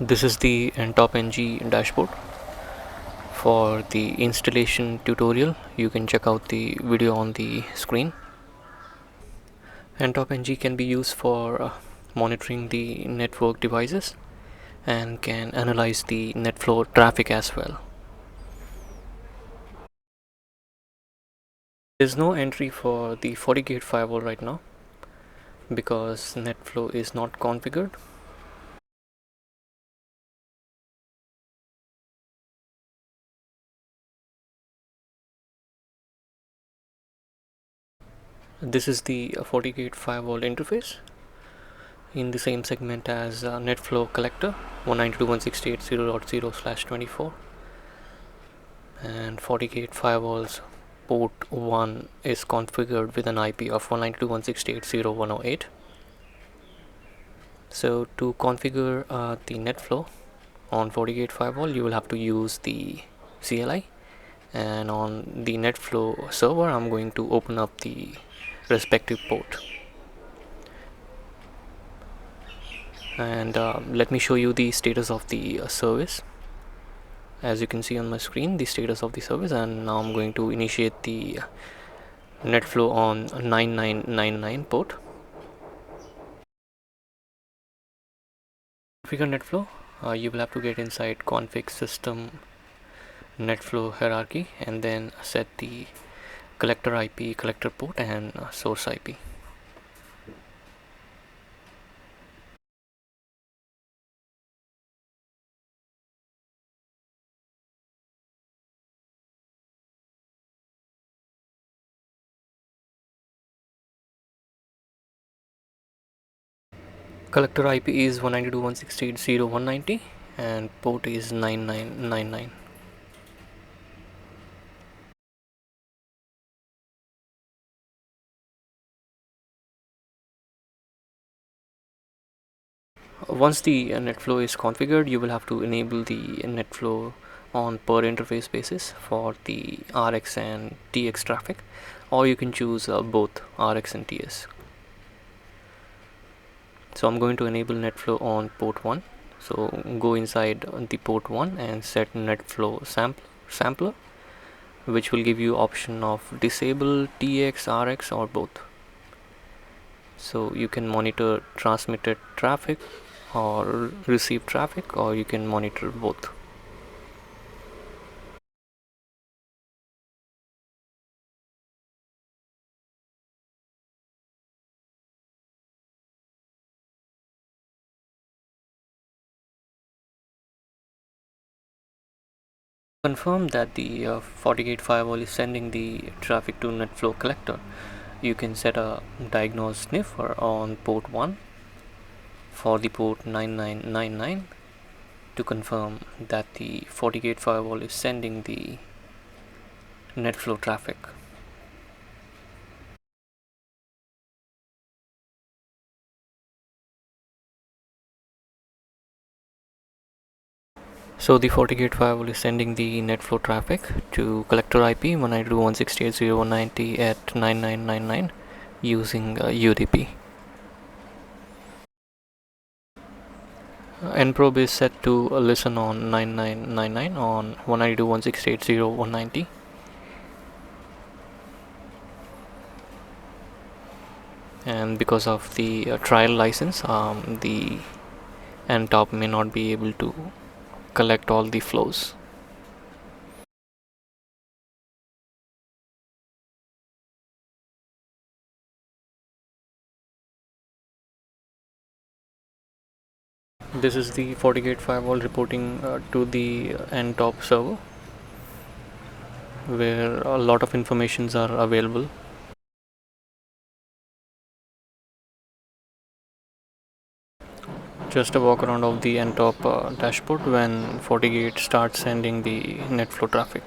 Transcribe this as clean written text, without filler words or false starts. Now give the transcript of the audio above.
This is the Ntopng dashboard. For the installation tutorial, you can check out the video on the screen. Ntopng can be used for monitoring the network devices and can analyze the netflow traffic as well. There's no entry for the Fortigate firewall right now because netflow is not configured. This is the Fortigate firewall interface in the same segment as netflow collector 192.168.0.0/24, and Fortigate firewalls port 1 is configured with an IP of 192.168.0.108. So to configure the netflow on Fortigate firewall, you will have to use the CLI, and on the netflow server I'm going to open up the respective port. And let me show you the status of the service. As you can see on my screen, the status of the service, and now I'm going to initiate the netflow on 9999 port. Configure netflow, you will have to get inside config system netflow hierarchy and then set the collector IP, collector port, and source IP. Collector IP is 192.168.0.190 and port is 9999. Once the netflow is configured, you will have to enable the netflow on per interface basis for the RX and TX traffic, or you can choose both RX and TS. So I'm going to enable netflow on port 1. So go inside the port 1 and set netflow-sampler, which will give you option of disable TX, RX, or both. So you can monitor transmitted traffic or receive traffic, or you can monitor both. Confirm that the Fortigate firewall is sending the traffic to netflow collector. You can set a diagnose sniffer on port 1 for the port 9999 to confirm that the Fortigate firewall is sending the netflow traffic. So the Fortigate firewall is sending the netflow traffic to collector IP 192.168.0.190 at 9999 using UDP. Nprobe is set to listen on 9999 on 192.168.0.190. And because of the trial license, the Ntopng may not be able to collect all the flows. This is the Fortigate firewall reporting to the Ntopng server, where a lot of informations are available. Just a walk around of the Ntopng dashboard when Fortigate starts sending the netflow traffic.